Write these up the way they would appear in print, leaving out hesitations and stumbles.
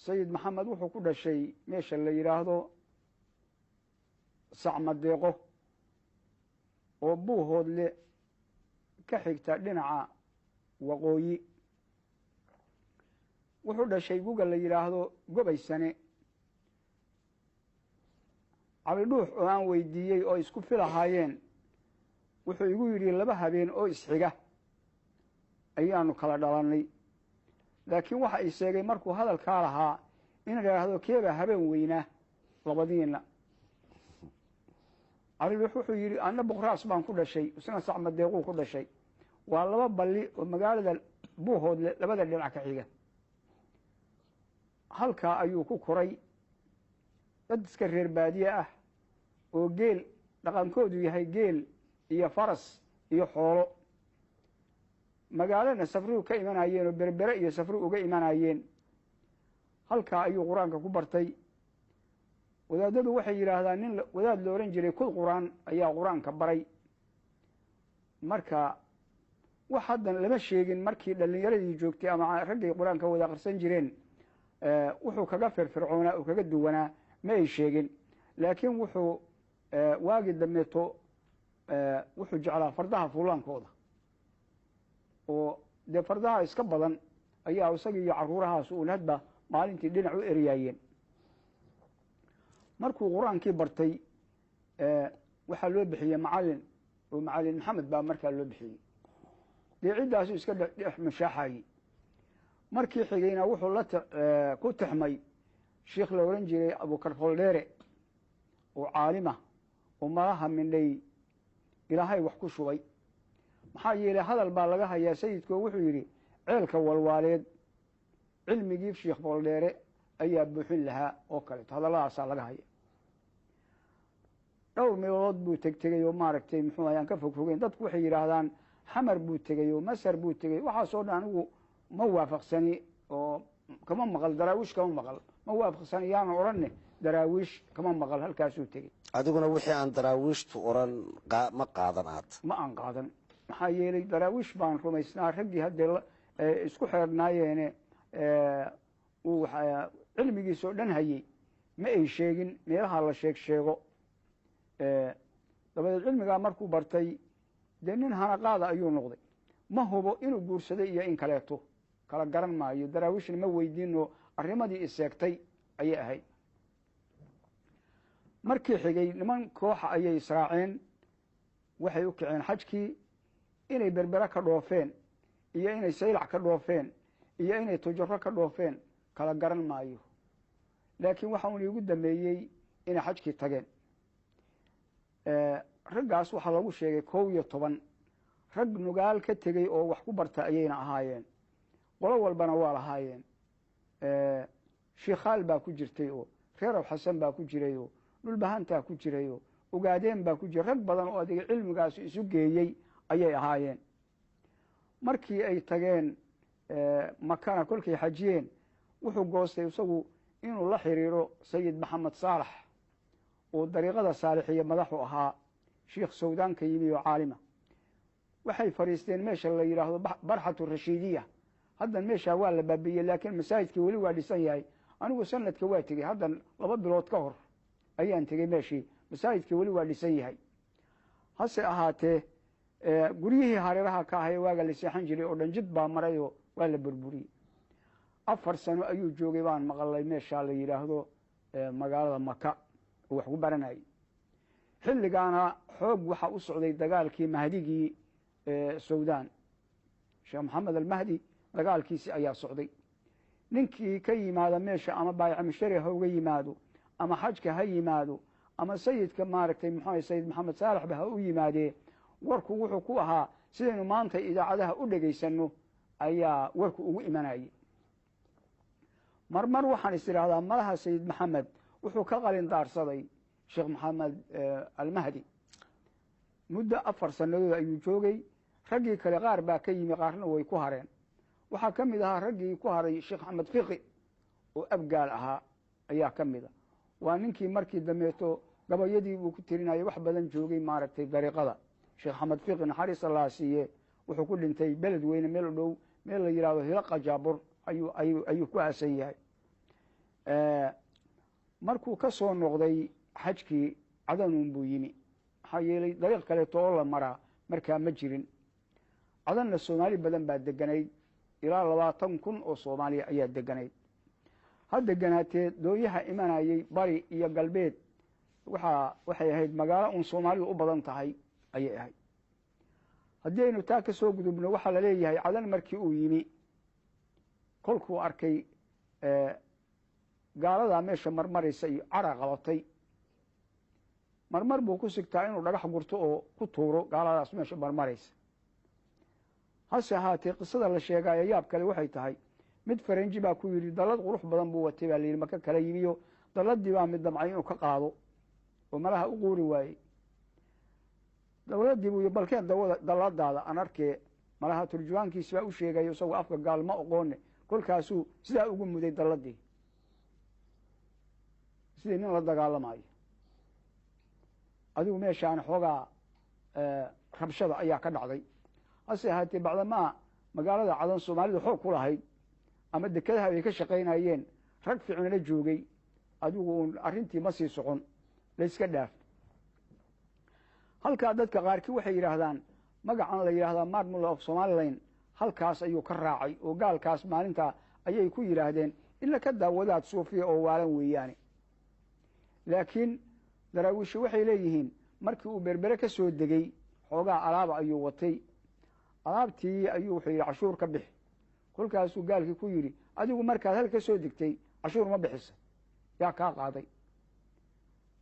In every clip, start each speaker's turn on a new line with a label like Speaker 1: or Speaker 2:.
Speaker 1: sayid maxamed wuxuu ku dhashay meesha la yidhaahdo sacmadeeqo oo buuhoodle ka xigta dhinaca waqooyi wuxuu dhashay guga la yidhaahdo gobaysane cabidhuux oo aan weydiiyey oo isku filahaayeen wuxuu igu yidhi 2 habeen oo isxiga ayaanu kala dhalannay laakiin waxa ay sheegay markuu hadalkaa lahaa in la yidhaahdo keebaa habeen weynaa labadiina cabidhuux wuxuu yidhi anna boqraas baan ku dhashay isna sacmadeequu ku dhashay waa 2 balli oo magaalada buuhoodle 2 dhinac ka xiga halkaa ayuu ku koray dad iska reer baadiye ah oo geel dhaqankoodu yahay geel iyo faras iyo xoolo magaalana safrigu ka imanayeen oo berbere iyo safrigu uga imanayeen halkaa ayuu qur-aanka ku bartay wadaadadu waxay yidhaahdaan nin wadaad la ohan jiray kud qur-aan ayaa qur-aanka baray marka wax haddan lama sheegin markii dhallinyaradii joogtay ama raggay qur-aanka wada aqrisan jireen wuxuu kaga firfircoonaa oo kaga duwanaa ma ay sheegin laakiin wuxuu waagi dambeeto wuxuu jeclaa fardaha fuulaankooda oo dee fardaha iska badan ayaa isaga iyo caruurahaas uun hadba maalintii dhinac u eryaayeen markuu qur-aankii bartay waxaa loo bixiyey macalin oo macalin maxamed baa markaa loo bixiyey dee ciddaasu iska dhex mashaaxayey markii xigayna wuxuu la ku tixmay sheikh la oran jiray abukar foldheere oo caalima oo malaha mindhay ilaahay wax ku shubay maxaa yeelay hadal baa laga hayaa sayidku wuxuu yidhi ceelka walwaaleed cilmigii sheikh foldheere ayaa buuxin lahaa oo kaleeto hadalladaasaa laga haya dhowr meelood buu tegtegey oo maaragtay muxuu ayaan ka fogfogeyn dadku waxay yidhaahdaan xamar buu tegey oo masar buu tegey waxaasoo dhan anigu ma waafaqsani oo kama maqal daraawiish kama maqal ma waafaqsani yaanan odhanne daraawiish kama maqal halkaasuu tegey
Speaker 2: adiguna wixii aan daraawiishtu oran ma qaadan aad
Speaker 1: ma aan qaadan maxaa yeelay daraawiish baan rumaysnaa raggii haddee isku xeernaayeene uu cilmigiisoo dhan hayey ma ay sheegin meelaha la sheego dabadeed cilmigaa markuu bartay dee nin hanaqaada ayuu noqday ma hubo inuu guursaday iyo in kaleeto kala garan maayo daraawiishna ma weydiino arrimadii iseegtay ayay ahayd markii xigay niman kooxa ayay israaceen waxay u kaceen xajkii inay berbere ka dhoofeen iyo inay saylac ka dhoofeen iyo inay tujaro ka dhoofeen kala garan maayo laakiin waxa uun iigu dambeeyey inay xajkii tageen raggaas waxaa lagu sheegay 11 rag nugaal ka tegey oo wax ku barta ayayna ahaayeen qolo walbana waa lahaayeen shiikhaal baa ku jirtay oo reerow xasan baa ku jiray oo dhulbahantaa ku jiray oo ogaadeen baa ku jiray rag badan oo adiga cilmigaasi isu geeyey ayay ahaayeen markii ay tageen makana kolkay xajiyeen wuxuu goostay isagu inuu la xiriiro sayid maxamed saalax oo dariiqada saalixiya madaxu ahaa sheikh sawdaan ka yimi oo caalima waxay fariisteen meesha la yidhaahdo barxatu rashiidiya haddan meeshaa waa la baabiiyey laakiin masaajidkii weli waa dhisan yahay anigu sanadka waa tegey haddan 2 bilood ka hor ayaan tegey meeshii masaajidkii weli waa dhisan yahay hase ahaatee guryihii hareeraha ka ahaye waaga la seexan jiray oo dhan jid baa maray oo waa la burburiyey 4 sano ayuu joogay baan maqalay meeshaa la yidhaahdo magaalada maka oo wax ku baranayay xilligaana xoog waxa u socday dagaalkii mahdigii sawdaan sheekh maxamed almahdi dagaalkiisi ayaa socday ninkii ka yimaada meesha ama baayic mushtari ha uga yimaado ama xajka ha yimaado ama sayidka maaragtay muxuu sayid maxamed saalax ba ha u yimaadee warku wuxuu ku ahaa sidaynu maanta idaacadaha u dhegaysanno ayaa warku ugu imanayay marmar waxaan is idhaahdaa malaha sayid maxamed wuxuu ka qalin daarsaday sheekh maxamed almahdi muddo 4 sannadood ayuu joogay raggii kale qaar baa ka yimi qaarna way ku hareen waxaa ka mid ahaa raggii ku haray sheekh axmed fiqi oo abgaal ahaa ayaa ka mid a waa ninkii markii dambeeto gabayadii buu ku tirinayay wax badan joogay maaragtay dariiqada sheekh axmed fiqi naxariis allah siiye wuxuu ku dhintay beled weyne meel u dhow meel la yidhahdo hilaqa jaabur ayuu ku aasan yahay markuu ka soo noqday xajkii cadanuun buu yimi maxaa yeelay dariiq kaleeto oo la maraa markaa ma jirin cadanna soomaali badan baa deganayd ilaa 20 kun oo soomaaliya ayaa deganayd ha deganaatee dooyaha imanayay bari iyo galbeed waxay ahayd magaalo uun soomaalidu u badan tahay ayay ahayd haddii aynu taa ka soo gudubno waxaa la leeyahay cadan markii uu yimi kolkuu arkay gaaladaa meesha marmaraysa iyo cara qabatay marmar buu ku sigtaa inuu dhagax gurto oo ku tuuro gaaladaas meesha marmaraysa hase ahaatee qisada la sheegaayo yaab kale waxay tahay mid faranji baa ku yidhi dallad qurux badan buu watay baa la yidhi maka kala yimiyo dalladii baa mid damcay inuu ka qaado oo malaha u quuri waayey dawladdii buu balkeen dalladaada aan arkee malaha turjuwaankiisi baa u sheegayo isagoo afka gaal ma oqoone kolkaasuu sidaa ugu muday dalladii sidii nin la dagaalamayo adigu meeshaan xoogaa rabshada ayaa ka dhacday hase ahaatee bacdamaa magaalada cadan soomaalidu xoog ku lahayd ama dekadaha bay ka shaqaynayeen rag fiicnala joogay adigu uun arrintii ma sii socon layska dhaaf halkaa dadka qaarkii waxay yidhaahdaan magacan la yidhahdaa marmul of somalilan halkaas ayuu ka raacay oo gaalkaas maalintaa ayay ku yidhaahdeen ila ka daawadaad suufiya oo waalan weeyaane laakiin daraawiishi waxay leeyihiin markii uu berbere ka soo degey xoogaa alaaba ayuu watay alaabtii ayuu wuxuu yidhi cashuur ka bixi kolkaasuu gaalkii ku yidhi adigu markaad hal ka soo degtay cashuur ma bixisa yaa kaa qaaday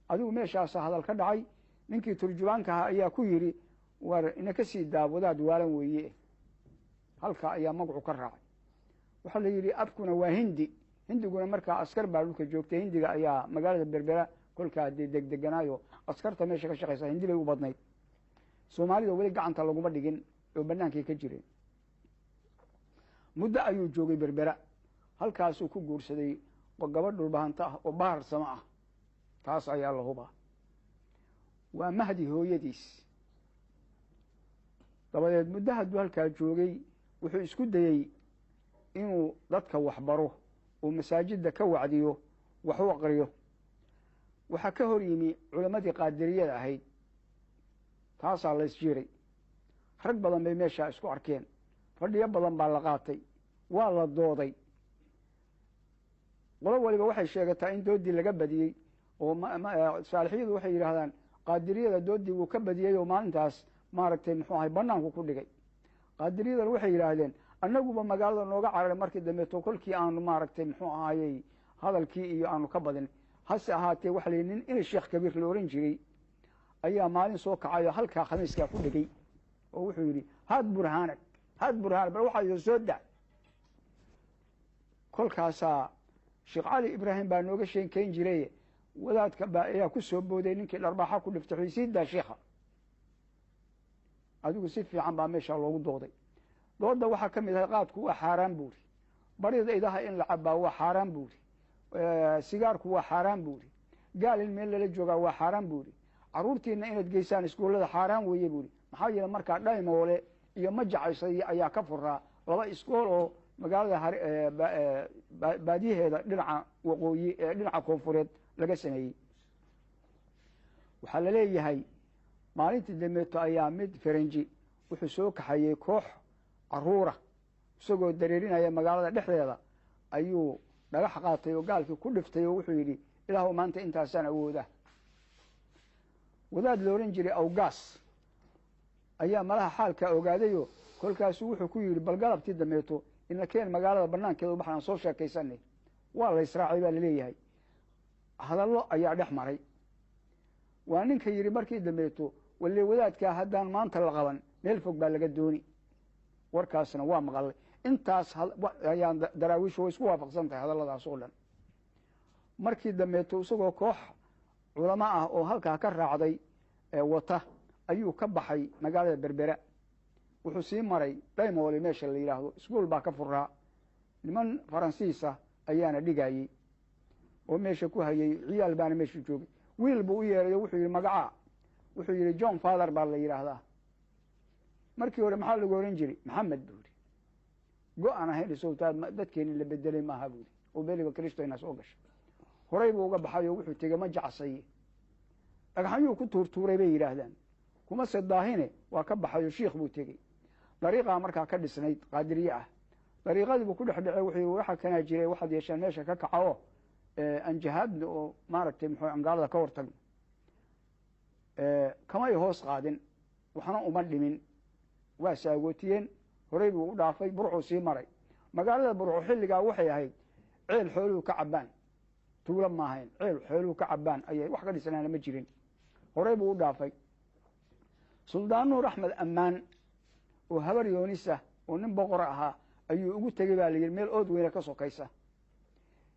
Speaker 1: adigu meeshaasa hadal ka dhacay ninkii turjubaanka ahaa ayaa ku yidhi war ina ka sii daawadaad waalan weeye halkaa ayaa magacu ka raacay waxaa la yidhi afkuna waa hindi hindiguna markaa askar baa dhulka joogtay hindiga ayaa magaalada berbera kolkaa dee degdeganaayo askarta meesha ka shaqaysa hindi bay u badnayd soomaalida weli gacanta laguma dhigin oo bannaankay ka jireen muddo ayuu joogay berbera halkaasuu ku guursaday gabadh dhulbahanto ah oo baharsamo ah taas ayaa la hubaa waa mahdi hooyadiis dabadeed muddo hadduu halkaa joogay wuxuu isku dayey inuu dadka waxbaro oo masaajidda ka wacdiyo wax u aqriyo waxaa ka hor yimi culammadii qaadiriyada ahayd taasaa la isjiray rag badan bay meeshaa isku arkeen fadhiyo badan baa la qaatay waa la dooday qolo waliba waxay sheegataa in doodii laga badiyey oo saalixiyadu waxay yidhaahdaan qaadiriyada doodii wuu ka badiyey oo maalintaas maaragtay muxuu ahay banaanku ku dhigay qaadiriyadana waxay yidhaahdeen annaguba magaalada nooga cararay markii dambeeto kolkii aanu maaragtay muxuu ahayey hadalkii iyo aanu ka badin hase ahaatee waxa la yidhi nin ina sheekh kabiir la ohan jiray ayaa maalin soo kacayo halkaa khamiiskaa ku dhigay oo wuxuu yidhi haad burhaanag bal waxaa soo da kolkaasaa sheekh cali ibraahim baa nooga sheekayn jiray wadaadka baa ayaa ku soo booday ninkii dharbaaxa ku dhiftay xuysiiddaa sheekha adigu si fiican baa meeshaa loogu dooday dooda waxaa ka mid ahay qaadku waa xaaraan buuri barida idaha in la cabaa waa xaaraan buuri sigaarku waa xaaraan buuri gaal in meel lala joogaa waa xaaraan buuri caruurtiina inaad geysaan iskuullada xaaraan weeye buuri maxaa yeele markaa dhaymoole iyo majacaysay ayaa ka furaa 2 iskool oo magaalada baadiyaheeda dhinaca waqooyi ee dhinaca koonfureed laga sameeyey waxaa la leeyahay maalintii dambeeto ayaa mid faranji wuxuu soo kaxayey koox caruura isagoo dareerinaya magaalada dhexdeeda ayuu dhagax qaatay oo gaalkii ku dhiftay oo wuxuu yidhi ilaahu maanta intaasaan awooda wadaad la oran jiray awgaas ayaa malaha xaalkaa ogaadayo kolkaasuu wuxuu ku yidhi bal galabtii dambeeto ina keen magaalada banaankeeda u baxaan soo sheekaysanay waa la israacay baa laleeyahay hadallo ayaa dhex maray waa ninka yidhi markii dambeeto walle wadaadkaa haddaan maanta la qaban meel fog baa laga dooni warkaasna waa maqalay intaas ayaan daraawiishu way isku waafaqsan tahay hadalladaas oo dhan markii dambeeto isagoo koox culamo ah oo halkaa ka raacday wata ayuu ka baxay magaalada berbera wuxuu sii maray dhaymoole meesha la yidhaahdo iskuol baa ka furaa niman faransiisa ayaana dhigayey oo meesha ku hayey ciyaal baana meesha joogay wiil buu u yeerayo wuxuu yidhi magacaa wuxuu yidhi john father baa la yidhaahdaa markii hore maxaa lagu oran jiray maxamed buu yidhi go-an ahayn isowtaa dadkeeni la bedelay maaha buu yidhi oo beliba kristo inaa soo gashay horay buu uga baxay oo wuxuu tegey ma jacsaye dhagxanyuu ku tuurtuuray bay yidhaahdaan kuma se daahine waa ka baxayo shiikh buu tegey dariiqaa markaa ka dhisnayd qaadiriye ah dariiqadii buu ku dhex dhacey wuxuu yii waxa kanaa jiray waxaad yeesheen meesha ka kaca oo aan jihaadna oo maaragtay muxuu angaalada ka hortagno kamay hoos qaadin waxna uma dhimin waa saagootiyeen horay buu u dhaafay burcuu sii maray magaalada burco xilligaa waxay ahayd ceel xooluhu ka cabbaan tuulo ma ahayn ceel xooluhu ka cabbaan ayay wax ka dhisnaana ma jirin horay buu u dhaafay suldaan nuur axmed ammaan oo habar yoonisa oo nin boqor ahaa ayuu ugu tegey baa layidhi meel ood weyne ka sokaysa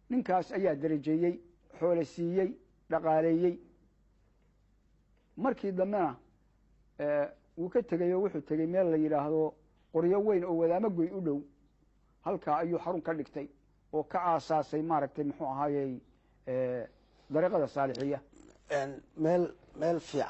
Speaker 1: ninkaas ayaa darajeeyey xoole siiyey dhaqaaleeyey markii dambena wuu ka tegey oo wuxuu tegey meel la yidhaahdo qoryo weyn oo wadaamo goy u dhow halkaa ayuu xarun ka dhigtay oo ka aasaasay maaragtay muxuu ahaayey dariiqada saalixiya
Speaker 2: meel fiican